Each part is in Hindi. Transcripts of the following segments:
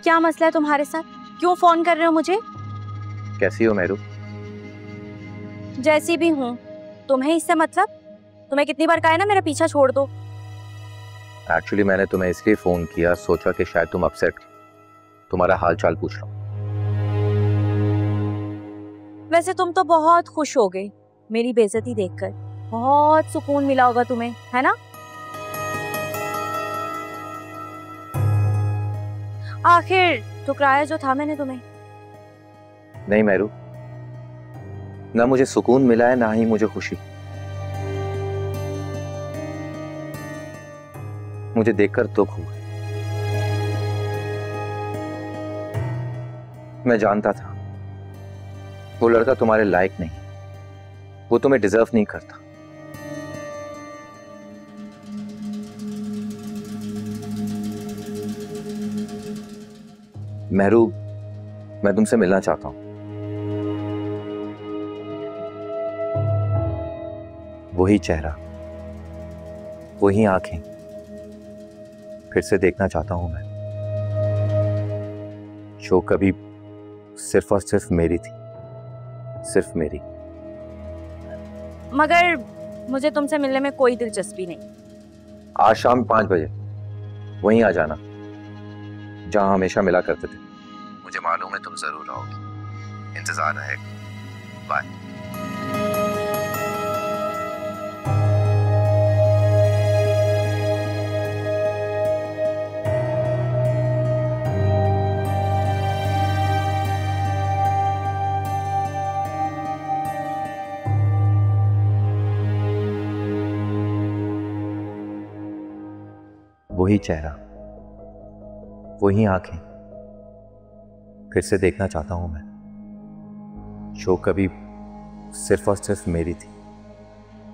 क्या मसला है तुम्हारे साथ? क्यों फोन कर रहे हो मुझे? कैसी हो मेरू? जैसी भी हूँ, तुम्हें इससे मतलब? तुम्हें कितनी बार कहा है ना मेरा पीछा छोड़ दो। एक्चुअली मैंने तुम्हें इसलिए फोन किया, सोचा कि शायद तुम अपसेट, तुम्हारा हाल चाल पूछ रहा हूँ। वैसे तुम तो बहुत खुश हो गए मेरी बेइज्जती देखकर, बहुत सुकून मिला होगा तुम्हें, है ना? आखिर ठुकराया जो था मैंने तुम्हें। नहीं मेरू, ना मुझे सुकून मिला है ना ही मुझे खुशी। मुझे देखकर दुख हुआ। मैं जानता था वो लड़का तुम्हारे लायक नहीं, वो तुम्हें डिजर्व नहीं करता। मेहरू, मैं तुमसे मिलना चाहता हूं। वही चेहरा, वही आंखें फिर से देखना चाहता हूं मैं, जो कभी सिर्फ और सिर्फ मेरी थी, सिर्फ मेरी। मगर मुझे तुमसे मिलने में कोई दिलचस्पी नहीं। आज शाम 5 बजे वहीं आ जाना जहां हमेशा मिला करते थे। मुझे मालूम है तुम जरूर आओगी, इंतजार रहेगा। बाय। वही चेहरा, वही आंखें फिर से देखना चाहता हूं मैं, जो कभी सिर्फ और सिर्फ मेरी थी,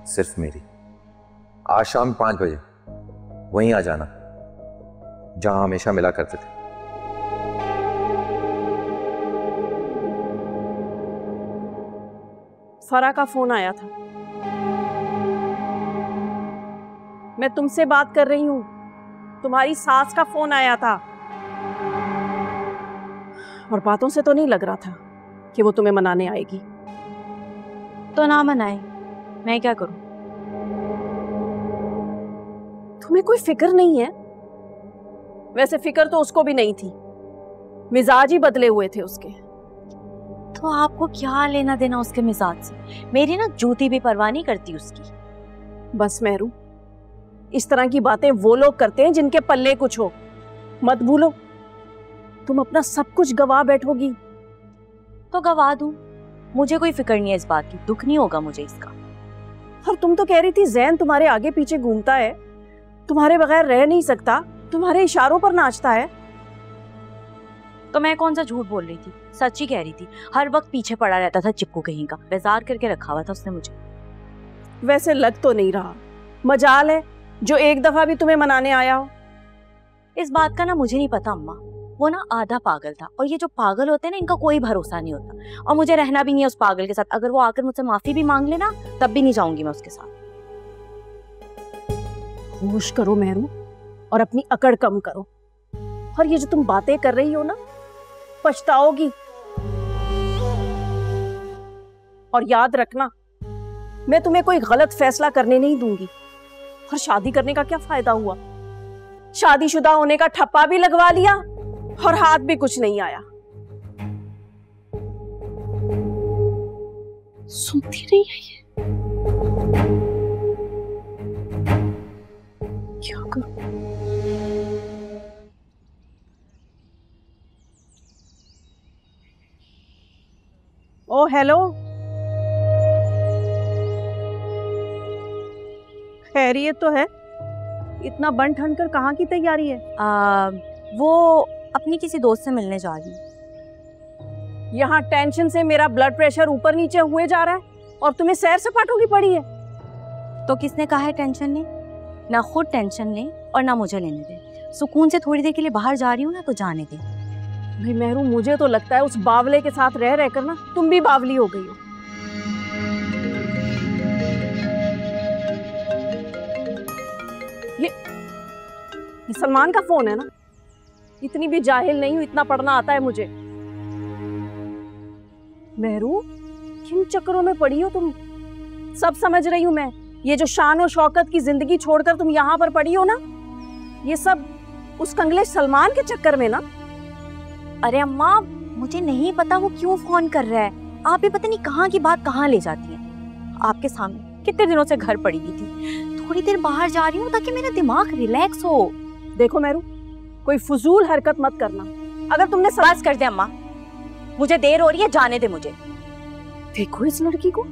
सिर्फ मेरी। आज शाम 5 बजे वहीं आ जाना जहां हमेशा मिला करते थे। फरा का फोन आया था। मैं तुमसे बात कर रही हूं, तुम्हारी सास का फोन आया था। और बातों से तो नहीं लग रहा था कि वो तुम्हें मनाने आएगी। तो ना मनाए, मैं क्या करूं? तुम्हें कोई फिक्र नहीं है? वैसे फिक्र तो उसको भी नहीं थी, मिजाज ही बदले हुए थे उसके। तो आपको क्या लेना देना उसके मिजाज से? मेरी ना जूती भी परवाह नहीं करती उसकी। बस मेहरू, इस तरह की बातें वो लोग करते हैं जिनके पल्ले कुछ हो। मत भूलो, तुम अपना सब कुछ गवा बैठोगी। तो गवा दूं, मुझे कोई फिक्र नहीं है इस बात की, दुख नहीं होगा मुझे इसका। और तुम तो कह रही थी जैन तुम्हारे आगे पीछे घूमता है, तुम्हारे बगैर रह नहीं सकता, तुम्हारे इशारों पर नाचता है। तो मैं कौन सा झूठ बोल रही थी, सच ही कह रही थी। हर वक्त पीछे पड़ा रहता था चिपकू कहीं का, बेजार करके रखा हुआ था उसने मुझे। वैसे लग तो नहीं रहा, मजाल है जो एक दफा भी तुम्हें मनाने आया हो। इस बात का ना मुझे नहीं पता अम्मा, वो ना आधा पागल था, और ये जो पागल होते हैं ना इनका कोई भरोसा नहीं होता। और मुझे रहना भी नहीं है उस पागल के साथ। अगर वो आकर मुझसे माफी भी मांग लेना तब भी नहीं जाऊंगी मैं उसके साथ। होश करो मेहरू, और अपनी अकड़ कम करो। और ये जो तुम बातें कर रही हो ना, पछताओगी। और याद रखना, मैं तुम्हें कोई गलत फैसला करने नहीं दूंगी। और शादी करने का क्या फायदा हुआ? शादीशुदा होने का ठप्पा भी लगवा लिया और हाथ भी कुछ नहीं आया। सुनती नहीं है ये। क्या करूं? ओ हेलो, खैरियत तो है? इतना बन ठन कर कहाँ की तैयारी है? वो अपनी किसी दोस्त से मिलने जा रही है। यहाँ टेंशन से मेरा ब्लड प्रेशर ऊपर नीचे हुए जा रहा है और तुम्हें सैर सपाटों की पड़ी है। तो किसने कहा है टेंशन ले? ना खुद टेंशन ले और ना मुझे लेने दे। सुकून से थोड़ी देर के लिए बाहर जा रही हूँ ना, तो जाने दे। भाई मेहरू, मुझे तो लगता है उस बावले के साथ रह रहकर ना तुम भी बावली हो गई हो। ये सलमान का फोन है ना? इतनी भी जाहिल नहीं हूं, इतना पढ़ना आता है मुझे। मेहरू, किन चक्करों में पड़ी हो तुम? सब समझ रही हूं मैं। ये जो शान और शौकत की जिंदगी छोड़कर तुम यहाँ पर पड़ी हो ना, ये सब उस कंगले सलमान के चक्कर में ना। अरे अम्मा, मुझे नहीं पता वो क्यों फोन कर रहा है। आप भी पता नहीं कहाँ की बात कहाँ ले जाती हैं। आपके सामने कितने दिनों से घर पड़ी हुई थी, थोड़ी देर बाहर जा रही हूँ ताकि मेरा दिमाग रिलैक्स हो। देखो मेरू, कोई फजूल हरकत मत करना। अगर तुमने बस कर दे अम्मा, मुझे देर हो रही है, जाने दे मुझे। देखो इस लड़की को।